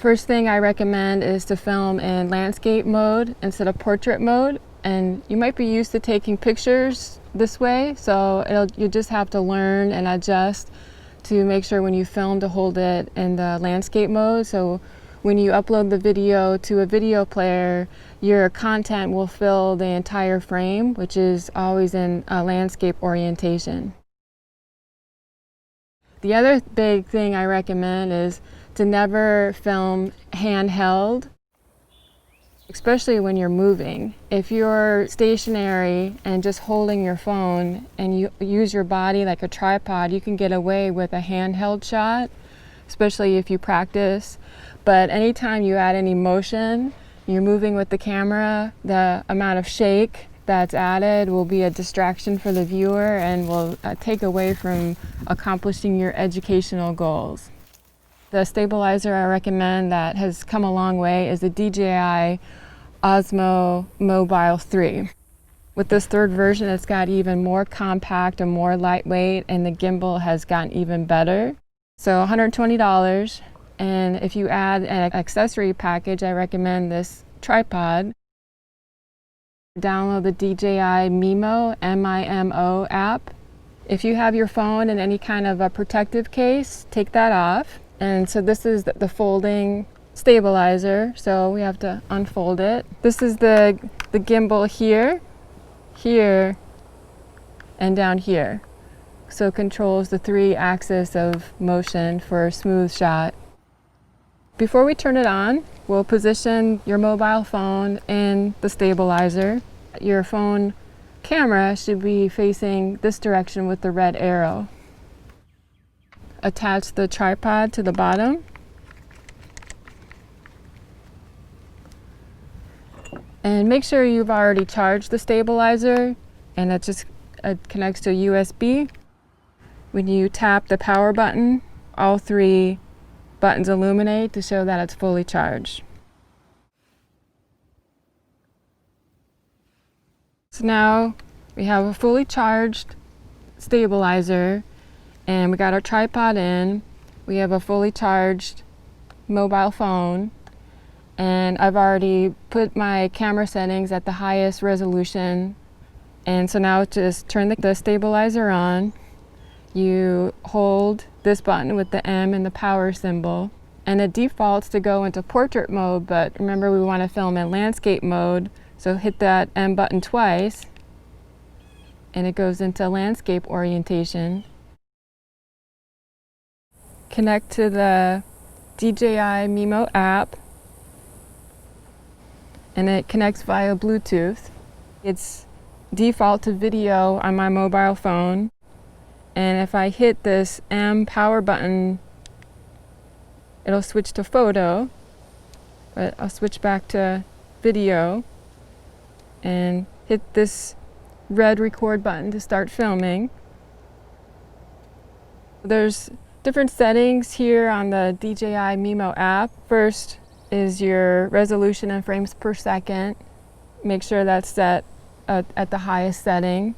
First thing I recommend is to film in landscape mode instead of portrait mode. And you might be used to taking pictures this way, so you just have to learn and adjust to make sure when you film to hold it in the landscape mode. So when you upload the video to a video player, your content will fill the entire frame, which is always in a landscape orientation. The other big thing I recommend is to never film handheld, especially when you're moving. If you're stationary and just holding your phone and you use your body like a tripod, you can get away with a handheld shot, especially if you practice. But anytime you add any motion, you're moving with the camera, the amount of shake that's added will be a distraction for the viewer and will take away from accomplishing your educational goals. The stabilizer I recommend that has come a long way is the DJI Osmo Mobile 3. With this third version, it's got even more compact and more lightweight, and the gimbal has gotten even better. So $120, and if you add an accessory package, I recommend this tripod. Download the DJI Mimo, M-I-M-O app. If you have your phone in any kind of a protective case, take that off. And so this is the folding stabilizer, so we have to unfold it. This is the gimbal here, and down here. So it controls the 3 axes of motion for a smooth shot. Before we turn it on, we'll position your mobile phone in the stabilizer. Your phone camera should be facing this direction with the red arrow. Attach the tripod to the bottom. And make sure you've already charged the stabilizer, and it just connects to USB. When you tap the power button, all 3 buttons illuminate to show that it's fully charged. So now we have a fully charged stabilizer, and we got our tripod in. We have a fully charged mobile phone, and I've already put my camera settings at the highest resolution. And so now just turn the stabilizer on. You hold this button with the M and the power symbol, and it defaults to go into portrait mode, but remember we want to film in landscape mode, so hit that M button twice and it goes into landscape orientation. Connect to the DJI Mimo app, and it connects via Bluetooth. It's default to video on my mobile phone, and if I hit this M power button, it'll switch to photo, but I'll switch back to video and hit this red record button to start filming. There's different settings here on the DJI Mimo app. First is your resolution in frames per second. Make sure that's set at the highest setting.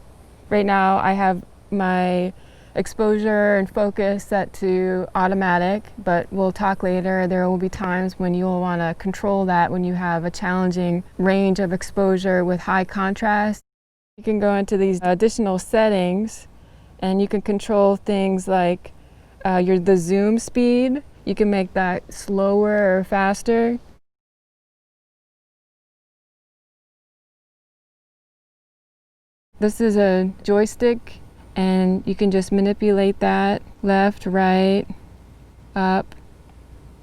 Right now I have my exposure and focus set to automatic, but we'll talk later. There will be times when you'll want to control that when you have a challenging range of exposure with high contrast. You can go into these additional settings and you can control things like the zoom speed. You can make that slower or faster. This is a joystick, and you can just manipulate that left, right, up,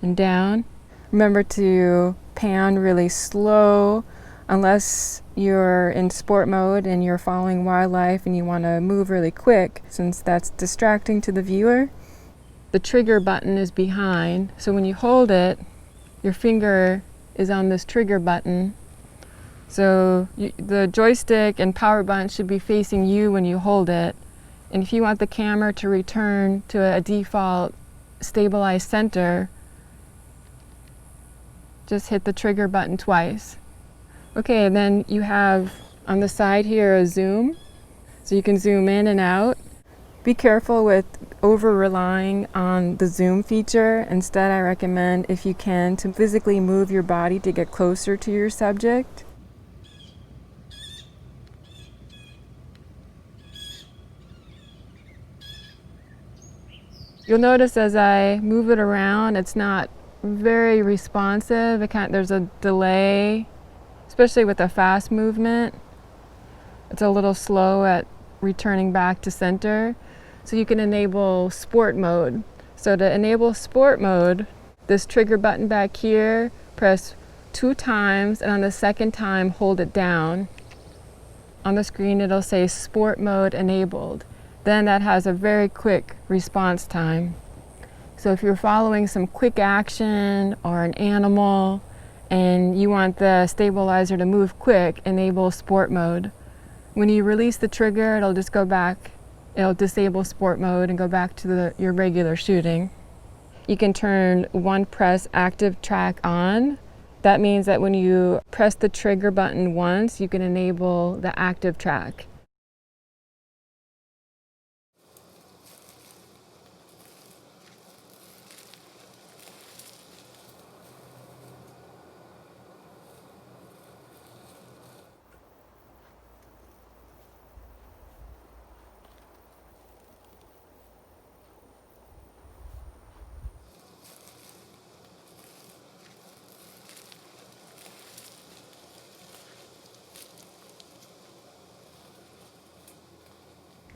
and down. Remember to pan really slow unless you're in sport mode and you're following wildlife and you want to move really quick, since that's distracting to the viewer. The trigger button is behind, so when you hold it, your finger is on this trigger button. So the joystick and power button should be facing you when you hold it. And if you want the camera to return to a default stabilized center, just hit the trigger button twice. Okay, and then you have on the side here a zoom, so you can zoom in and out. Be careful with over-relying on the zoom feature. Instead, I recommend, if you can, to physically move your body to get closer to your subject. You'll notice as I move it around, it's not very responsive. There's a delay, especially with a fast movement. It's a little slow at returning back to center. So you can enable sport mode. So to enable sport mode, this trigger button back here, press 2 times, and on the second time, hold it down. On the screen, it'll say sport mode enabled. Then that has a very quick response time. So if you're following some quick action or an animal and you want the stabilizer to move quick, enable sport mode. When you release the trigger, it'll just go back. It'll disable sport mode and go back to your regular shooting. You can turn one press active track on. That means that when you press the trigger button once, you can enable the active track.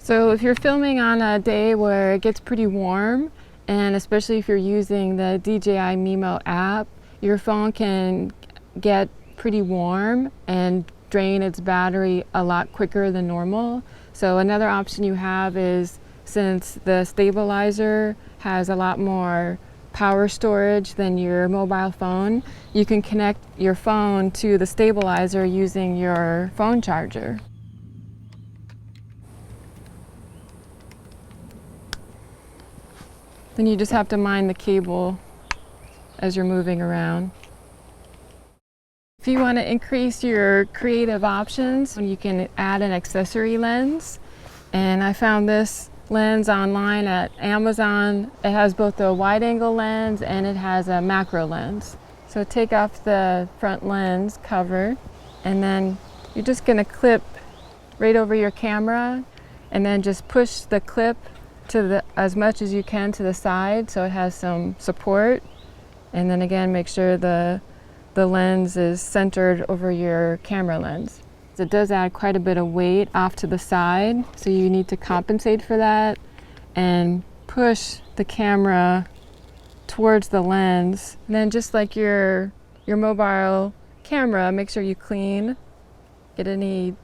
So if you're filming on a day where it gets pretty warm, and especially if you're using the DJI Mimo app, your phone can get pretty warm and drain its battery a lot quicker than normal. So another option you have is, since the stabilizer has a lot more power storage than your mobile phone, you can connect your phone to the stabilizer using your phone charger. Then you just have to mind the cable as you're moving around. If you want to increase your creative options, you can add an accessory lens. And I found this lens online at Amazon. It has both a wide angle lens and it has a macro lens. So take off the front lens cover, and then you're just going to clip right over your camera, and then just push the clip to as much as you can to the side so it has some support. And then again, make sure the lens is centered over your camera lens. It does add quite a bit of weight off to the side, so you need to compensate for that and push the camera towards the lens. And then, just like your mobile camera, make sure you get any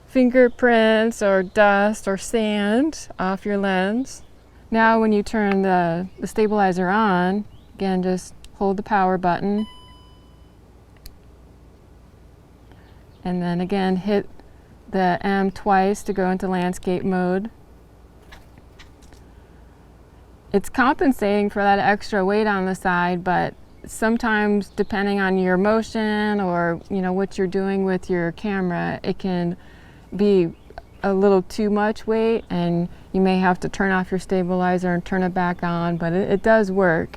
fingerprints or dust or sand off your lens. Now when you turn the stabilizer on, again, just hold the power button, and then again hit the M twice to go into landscape mode. It's compensating for that extra weight on the side, but sometimes, depending on your motion or what you're doing with your camera, it can be a little too much weight, and you may have to turn off your stabilizer and turn it back on, but it does work.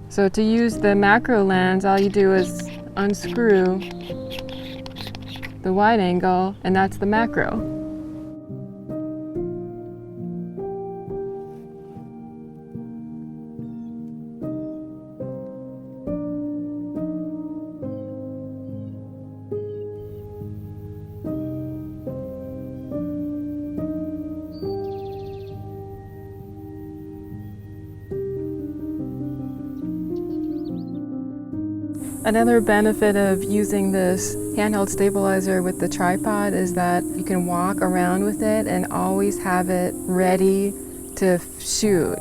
So to use the macro lens, all you do is unscrew the wide angle, and that's the macro. Another benefit of using this handheld stabilizer with the tripod is that you can walk around with it and always have it ready to shoot.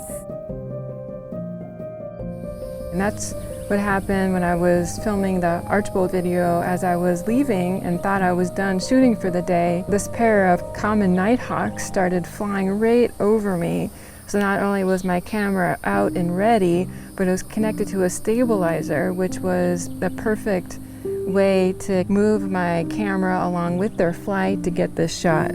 And that's what happened when I was filming the Archbold video. As I was leaving and thought I was done shooting for the day, this pair of common nighthawks started flying right over me So not only was my camera out and ready, but it was connected to a stabilizer, which was the perfect way to move my camera along with their flight to get this shot.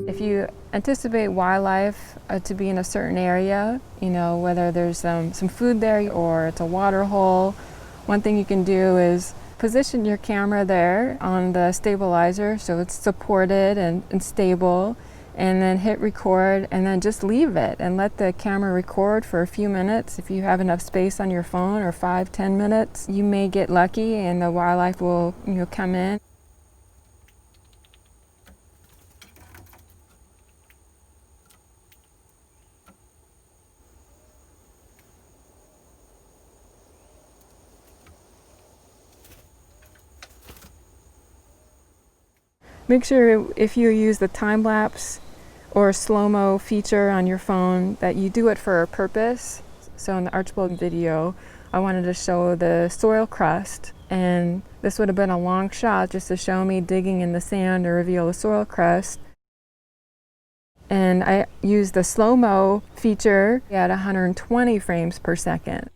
If you anticipate wildlife to be in a certain area, you know, whether there's some food there or it's a water hole, one thing you can do is position your camera there on the stabilizer so it's supported and stable, and then hit record and then just leave it and let the camera record for a few minutes. If you have enough space on your phone, or 5-10 minutes, you may get lucky and the wildlife will, you know, come in. Make sure if you use the time-lapse or slow-mo feature on your phone that you do it for a purpose. So in the Archibald video, I wanted to show the soil crust, and this would have been a long shot just to show me digging in the sand to reveal the soil crust. And I used the slow-mo feature at 120 frames per second.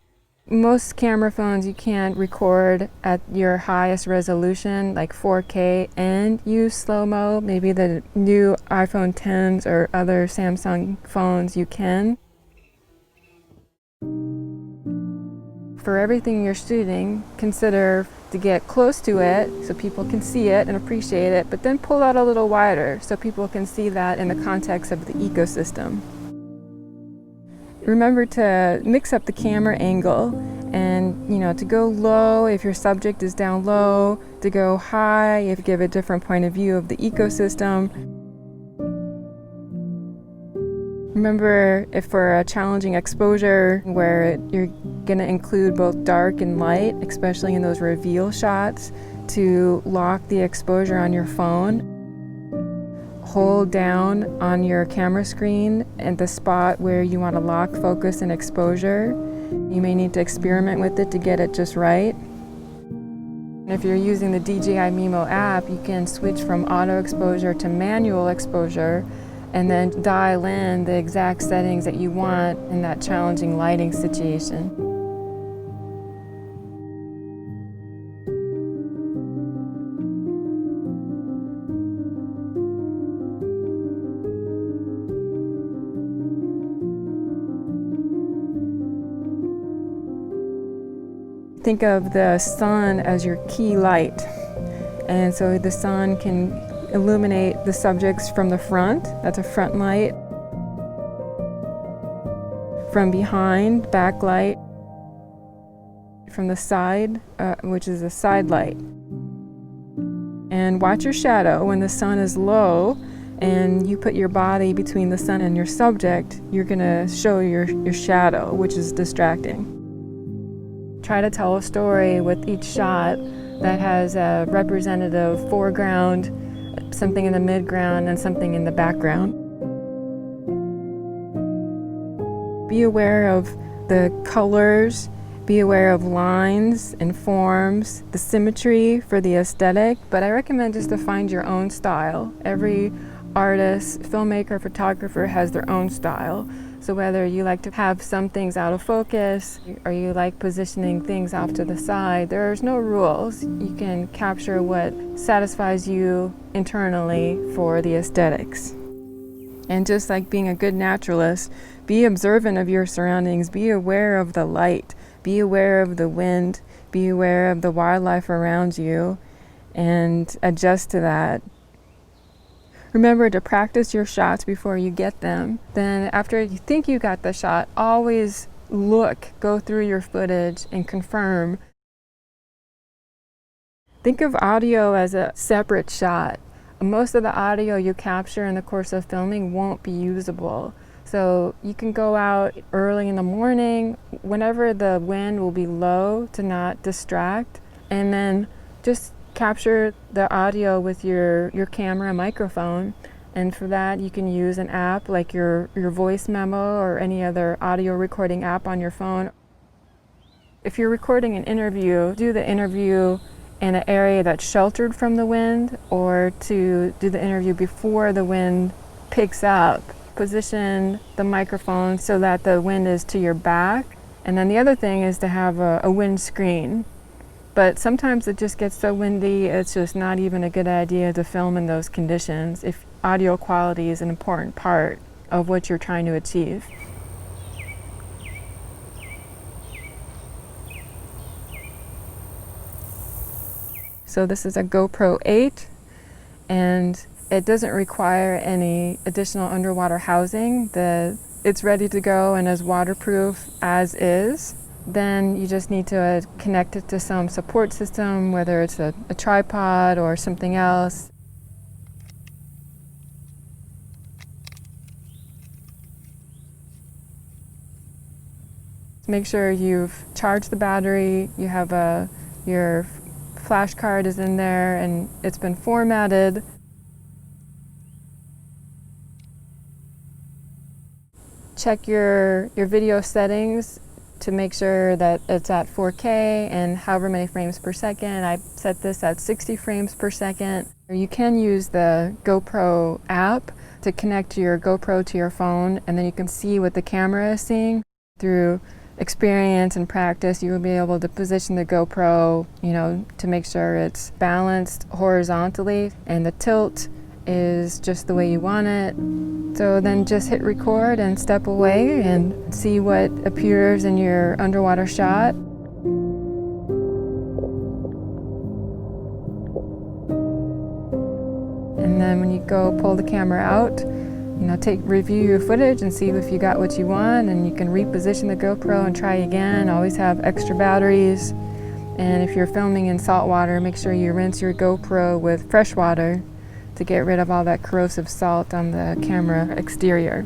Most camera phones you can't record at your highest resolution, like 4K, and use slow-mo. Maybe the new iPhone 10s or other Samsung phones you can. For everything you're shooting, consider to get close to it so people can see it and appreciate it, but then pull out a little wider so people can see that in the context of the ecosystem. Remember to mix up the camera angle, and, you know, to go low if your subject is down low, to go high if you give a different point of view of the ecosystem. Remember, if for a challenging exposure where you're going to include both dark and light, especially in those reveal shots, to lock the exposure on your phone. Hold down on your camera screen at the spot where you want to lock focus and exposure. You may need to experiment with it to get it just right. And if you're using the DJI Mimo app, you can switch from auto exposure to manual exposure and then dial in the exact settings that you want in that challenging lighting situation. Think of the sun as your key light, and so the sun can illuminate the subjects from the front, that's a front light, from behind, backlight, from the side, which is a side light. And watch your shadow. When the sun is low and you put your body between the sun and your subject, you're going to show your shadow, which is distracting. Try to tell a story with each shot that has a representative foreground, something in the midground, and something in the background. Be aware of the colors, be aware of lines and forms, the symmetry for the aesthetic, but I recommend just to find your own style. Every artist, filmmaker, photographer has their own style. So whether you like to have some things out of focus or you like positioning things off to the side, there's no rules. You can capture what satisfies you internally for the aesthetics. And just like being a good naturalist, be observant of your surroundings, be aware of the light, be aware of the wind, be aware of the wildlife around you, and adjust to that. Remember to practice your shots before you get them. Then after you think you got the shot, always go through your footage and confirm. Think of audio as a separate shot. Most of the audio you capture in the course of filming won't be usable. So you can go out early in the morning, whenever the wind will be low to not distract, and then just capture the audio with your camera microphone. And for that you can use an app like your voice memo or any other audio recording app on your phone. If you're recording an interview, do the interview in an area that's sheltered from the wind, or to do the interview before the wind picks up. Position the microphone so that the wind is to your back. And then the other thing is to have a wind screen. But sometimes it just gets so windy, it's just not even a good idea to film in those conditions if audio quality is an important part of what you're trying to achieve. So this is a GoPro 8, and it doesn't require any additional underwater housing. It's ready to go and is waterproof as is. Then you just need to connect it to some support system, whether it's a tripod or something else. Make sure you've charged the battery, you have your flash card is in there and it's been formatted. Check your video settings to make sure that it's at 4K and however many frames per second. I set this at 60 frames per second. You can use the GoPro app to connect your GoPro to your phone, and then you can see what the camera is seeing. Through experience and practice, you will be able to position the GoPro, to make sure it's balanced horizontally and the tilt is just the way you want it. So then just hit record and step away and see what appears in your underwater shot. And then when you go pull the camera out, review your footage and see if you got what you want, and you can reposition the GoPro and try again. Always have extra batteries. And if you're filming in salt water, make sure you rinse your GoPro with fresh water to get rid of all that corrosive salt on the camera exterior.